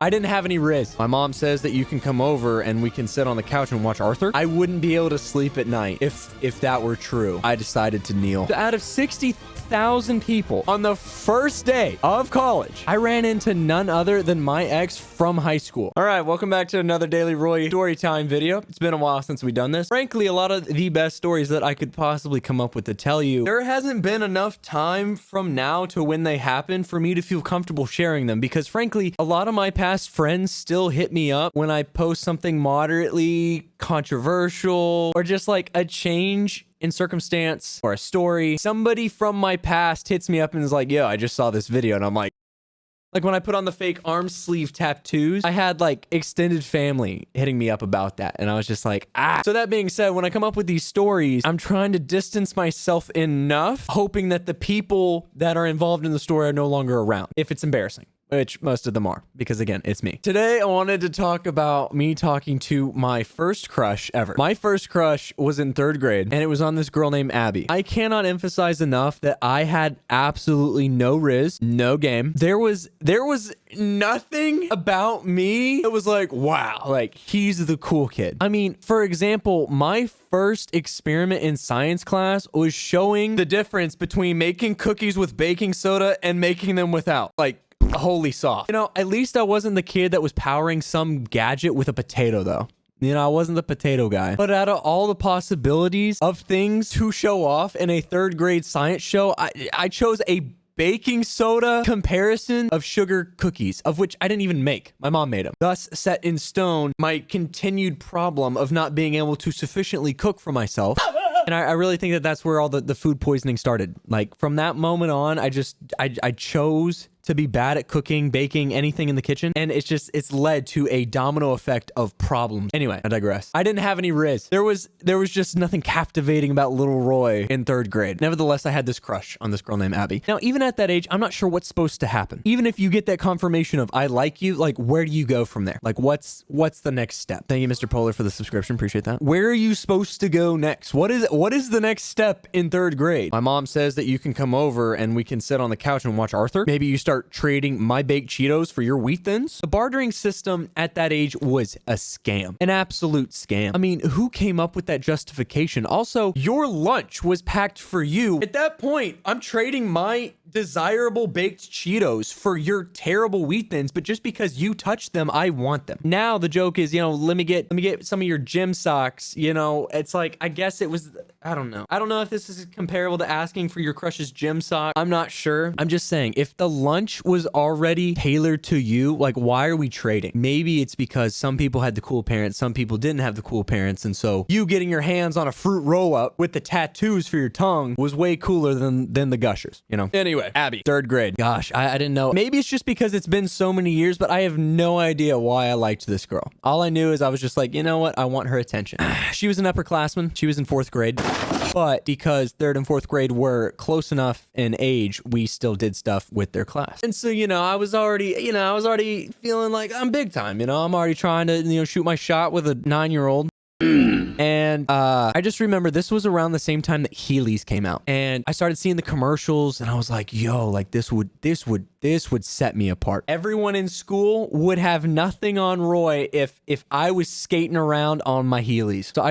I didn't have any Riz. My mom says that you can come over and we can sit on the couch and watch Arthur. I wouldn't be able to sleep at night if that were true. I decided to kneel. So out of 60,000 people on the first day of college, I ran into none other than my ex from high school. All right, welcome back to another Daily Roy story time video. It's been a while since we've done this. Frankly, a lot of the best stories that I could possibly come up with to tell you. There hasn't been enough time from now to when they happen for me to feel comfortable sharing them, because frankly, a lot of my past friends still hit me up when I post something moderately controversial or just like a change in circumstance or a story. Somebody from my past hits me up and is like, yo, I just saw this video. And I'm like when I put on the fake arm sleeve tattoos, I had like extended family hitting me up about that. And I was just like, ah. So that being said, when I come up with these stories, I'm trying to distance myself enough, hoping that the people that are involved in the story are no longer around if it's embarrassing. Which most of them are, because again, it's me. Today, I wanted to talk about me talking to my first crush ever. My first crush was in 3rd grade, and it was on this girl named Abby. I cannot emphasize enough that I had absolutely no Riz, no game. There was nothing about me that was like, wow, like he's the cool kid. I mean, for example, my first experiment in science class was showing the difference between making cookies with baking soda and making them without. Like, holy soft. You know, at least I wasn't the kid that was powering some gadget with a potato, though. You know, I wasn't the potato guy. But out of all the possibilities of things to show off in a 3rd grade science show, I chose a baking soda comparison of sugar cookies, of which I didn't even make. My mom made them. Thus set in stone my continued problem of not being able to sufficiently cook for myself. And I really think that that's where all the food poisoning started. Like, from that moment on, I chose to be bad at cooking, baking, anything in the kitchen. And it's led to a domino effect of problems. Anyway, I digress. I didn't have any Riz. There was just nothing captivating about little Roy in 3rd grade. Nevertheless, I had this crush on this girl named Abby. Now, even at that age, I'm not sure what's supposed to happen. Even if you get that confirmation of I like you, like, where do you go from there? Like, what's the next step? Thank you, Mr. Polar, for the subscription. Appreciate that. Where are you supposed to go next? What is the next step in 3rd grade? My mom says that you can come over and we can sit on the couch and watch Arthur. Maybe you start trading my baked Cheetos for your wheat thins. The bartering system at that age was a scam, an absolute scam. I mean, who came up with that justification? Also, your lunch was packed for you. At that point, I'm trading my desirable baked Cheetos for your terrible wheat thins, but just because you touched them, I want them. Now the joke is, you know, let me get some of your gym socks. You know, it's like, I guess it was, I don't know. I don't know if this is comparable to asking for your crush's gym sock. I'm not sure. I'm just saying, if the lunch was already tailored to you, like, why are we trading? Maybe it's because some people had the cool parents, some people didn't have the cool parents, and so you getting your hands on a fruit roll-up with the tattoos for your tongue was way cooler than the gushers, you know? Anyway, Abby, 3rd grade. Gosh, I didn't know. Maybe it's just because it's been so many years, but I have no idea why I liked this girl. All I knew is I was just like, you know what? I want her attention. She was an upperclassman. She was in 4th grade. But because 3rd and 4th grade were close enough in age, we still did stuff with their class. And so, you know, I was already feeling like I'm big time. You know, I'm already trying to, you know, shoot my shot with a 9-year-old. And I just remember this was around the same time that Heelys came out, and I started seeing the commercials, and I was like, yo, like this would set me apart. Everyone in school would have nothing on Roy if I was skating around on my Heelys. So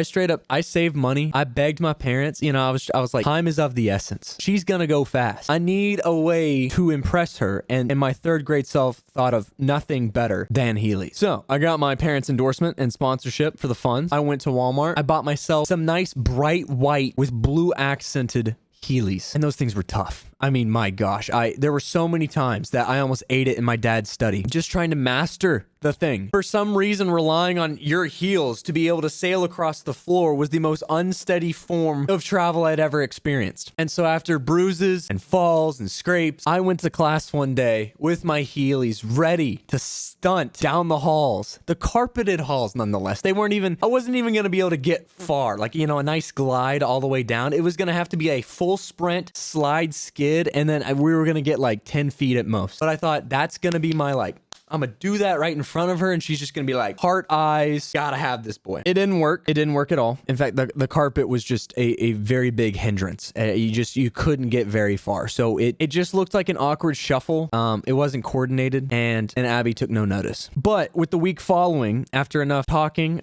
I saved money. I begged my parents. You know, I was like, time is of the essence. She's gonna go fast. I need a way to impress her, and my 3rd grade self thought of nothing better than Heelys. So I got my parents' endorsement and sponsorship for the funds. I went to Walmart. I bought myself some nice bright white with blue accented Heelys, and those things were tough. I mean, my gosh, there were so many times that I almost ate it in my dad's study, just trying to master the thing. For some reason, relying on your heels to be able to sail across the floor was the most unsteady form of travel I'd ever experienced. And so after bruises and falls and scrapes, I went to class one day with my Heelys ready to stunt down the halls, the carpeted halls nonetheless. I wasn't even going to be able to get far, like, you know, a nice glide all the way down. It was going to have to be a full sprint, slide, skid, and then we were going to get like 10 feet at most. But I thought that's going to be my like I'm gonna do that right in front of her, and she's just gonna be like, heart eyes, gotta have this boy. It didn't work. It didn't work at all. In fact, the carpet was just a very big hindrance. You couldn't get very far. So it just looked like an awkward shuffle. It wasn't coordinated, and Abby took no notice. But with the week following, after enough talking,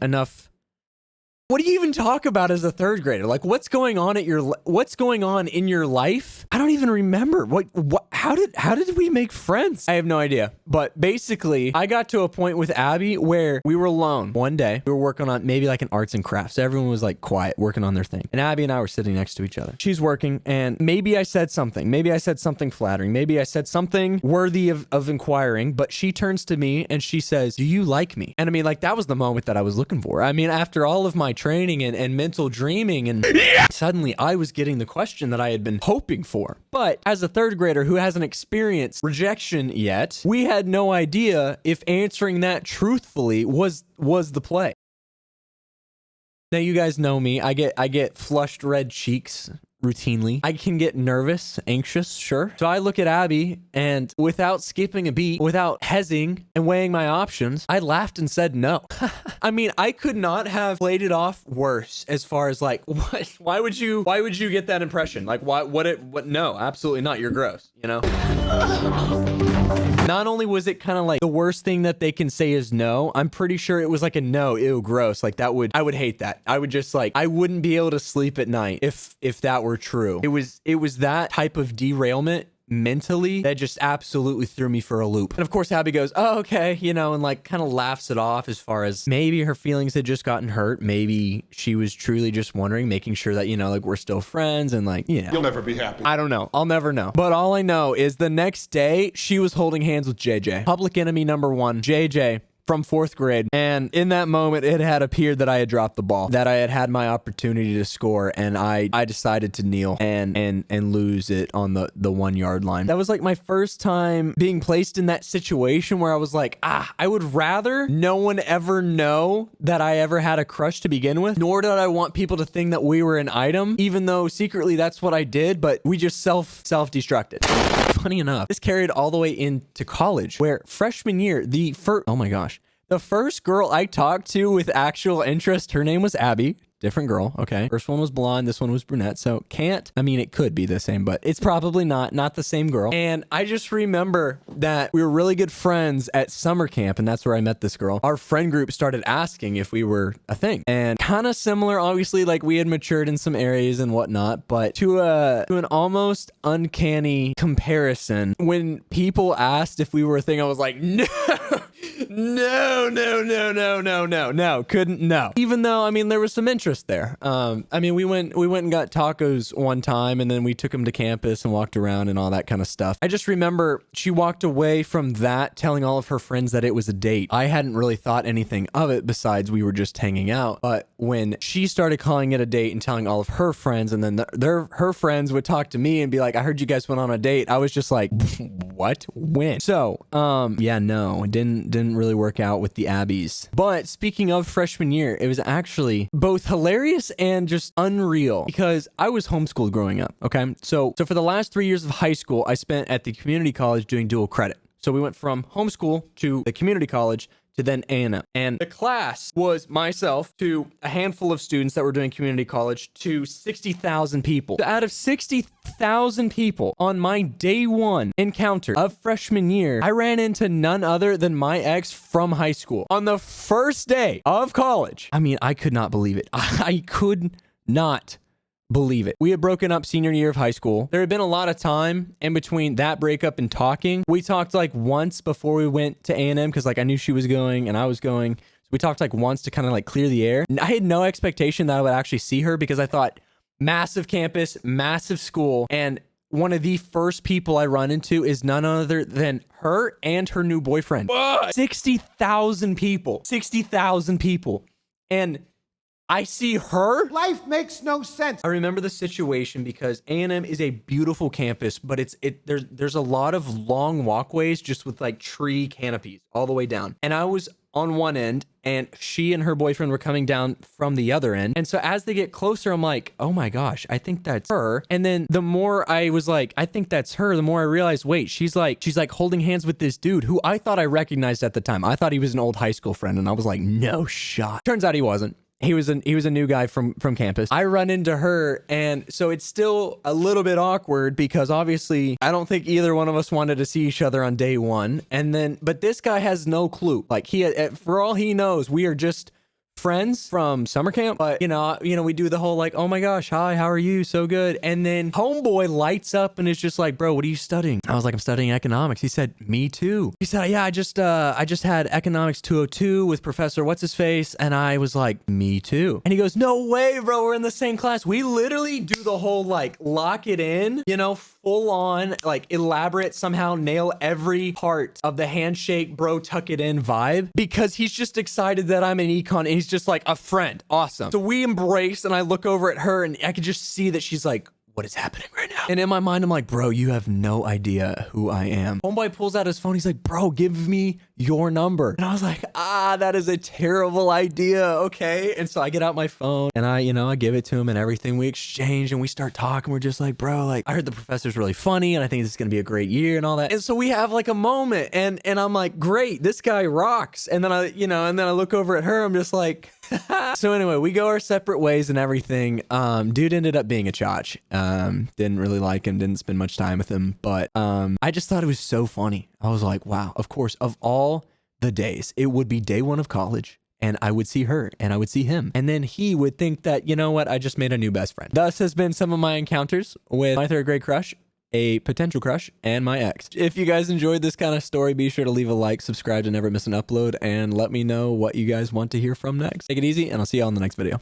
what do you even talk about as a third grader? Like, what's going on in your life? I don't even remember. How did we make friends? I have no idea. But basically, I got to a point with Abby where we were alone. One day, we were working on maybe like an arts and crafts. So everyone was like quiet, working on their thing. And Abby and I were sitting next to each other. She's working, and maybe I said something. Maybe I said something flattering. Maybe I said something worthy of inquiring. But she turns to me and she says, "Do you like me?" And I mean, like, that was the moment that I was looking for. I mean, after all of my training and mental dreaming, and suddenly I was getting the question that I had been hoping for. But as a third grader who hasn't experienced rejection yet, we had no idea if answering that truthfully was the play. Now, you guys know me. I get flushed red cheeks routinely. I can get nervous, anxious, sure. So I look at Abby, and without skipping a beat, without hesitating and weighing my options, I laughed and said no. I mean, I could not have played it off worse as far as like, what? Why would you get that impression? Like, what? No, absolutely not. You're gross, you know? Not only was it kind of like the worst thing that they can say is no, I'm pretty sure it was like a no, ew, gross. Like I would hate that. I would just like, I wouldn't be able to sleep at night if that were true. It was that type of derailment mentally that just absolutely threw me for a loop. And of course, Abby goes, "Oh, okay," you know, and like kind of laughs it off as far as maybe her feelings had just gotten hurt. Maybe she was truly just wondering, making sure that, you know, like we're still friends and like, you know. You'll never be happy. I don't know. I'll never know. But all I know is the next day she was holding hands with JJ. Public enemy number one, JJ. From 4th grade. And in that moment, it had appeared that I had dropped the ball, that I had my opportunity to score, and I decided to kneel and lose it on the 1 yard line. That was like my first time being placed in that situation where I was like, I would rather no one ever know that I ever had a crush to begin with, nor did I want people to think that we were an item, even though secretly that's what I did, but we just self-destructed. Funny enough, this carried all the way into college, where freshman year, oh my gosh, the first girl I talked to with actual interest, her name was Abby. Different girl, okay. First one was blonde, this one was brunette, so it could be the same, but it's probably not the same girl. And I just remember that we were really good friends at summer camp, and that's where I met this girl. Our friend group started asking if we were a thing, and kind of similar, obviously, like we had matured in some areas and whatnot, but to an almost uncanny comparison, when people asked if we were a thing, I was like, no. No, couldn't, no. Even though, I mean, there was some interest there. I mean, we went and got tacos one time, and then we took them to campus and walked around and all that kind of stuff. I just remember she walked away from that telling all of her friends that it was a date. I hadn't really thought anything of it besides we were just hanging out. But when she started calling it a date and telling all of her friends, and then her friends would talk to me and be like, "I heard you guys went on a date," I was just like, what? When? So, yeah, no, it didn't really work out with the Abbies. But speaking of freshman year, it was actually both hilarious and just unreal because I was homeschooled growing up. Okay. So for the last 3 years of high school, I spent at the community college doing dual credit. So we went from homeschool to the community college to then A&M. And the class was myself to a handful of students that were doing community college to 60,000 people. So out of 60,000 people on my day one encounter of freshman year, I ran into none other than my ex from high school on the first day of college. I mean, I could not believe it. I could not believe it. We had broken up senior year of high school. There had been a lot of time in between that breakup and talking. We talked like once before we went to A&M because like I knew she was going and I was going. So we talked like once to kind of like clear the air. And I had no expectation that I would actually see her because I thought massive campus, massive school, and one of the first people I run into is none other than her and her new boyfriend. What? 60,000 people. 60,000 people. And I see her. Life makes no sense. I remember the situation because A&M is a beautiful campus, but there's a lot of long walkways just with like tree canopies all the way down. And I was on one end, and she and her boyfriend were coming down from the other end. And so as they get closer, I'm like, oh my gosh, I think that's her. And then the more I was like, I think that's her, the more I realized, wait, she's like holding hands with this dude who I thought I recognized at the time. I thought he was an old high school friend, and I was like, no shot. Turns out he wasn't. He was a new guy from campus. I run into her, and so it's still a little bit awkward because obviously I don't think either one of us wanted to see each other on day one. And then, but this guy has no clue. Like for all he knows, we are just friends from summer camp. But you know, we do the whole like, oh my gosh, hi, how are you? So good. And then homeboy lights up and is just like, bro, what are you studying? I was like, I'm studying economics. He said, me too. He said, yeah, I just had economics 202 with Professor what's his face. And I was like, me too. And he goes, no way, bro, we're in the same class. We literally do the whole like lock it in, full on, like elaborate, somehow nail every part of the handshake, bro, tuck it in vibe, because he's just excited that I'm an econ and he's just like a friend. Awesome. So we embrace, and I look over at her and I could just see that she's like, what is happening right now? And in my mind, I'm like, bro, you have no idea who I am. Homeboy pulls out his phone. He's like, bro, give me your number. And I was like, that is a terrible idea. Okay. And so I get out my phone and I give it to him and everything. We exchange and we start talking. We're just like, bro, like I heard the professor's really funny and I think this is going to be a great year and all that. And so we have like a moment and I'm like, great, this guy rocks. And then I look over at her. I'm just like, so anyway, we go our separate ways and everything. Dude ended up being a chotch. Didn't really like him, didn't spend much time with him, but I just thought it was so funny. I was like, wow, of course, of all the days, it would be day one of college and I would see her and I would see him. And then he would think that, you know what, I just made a new best friend. Thus has been some of my encounters with my third grade crush, a potential crush, and my ex. If you guys enjoyed this kind of story, be sure to leave a like, subscribe to never miss an upload, and let me know what you guys want to hear from next. Take it easy, and I'll see you all in the next video.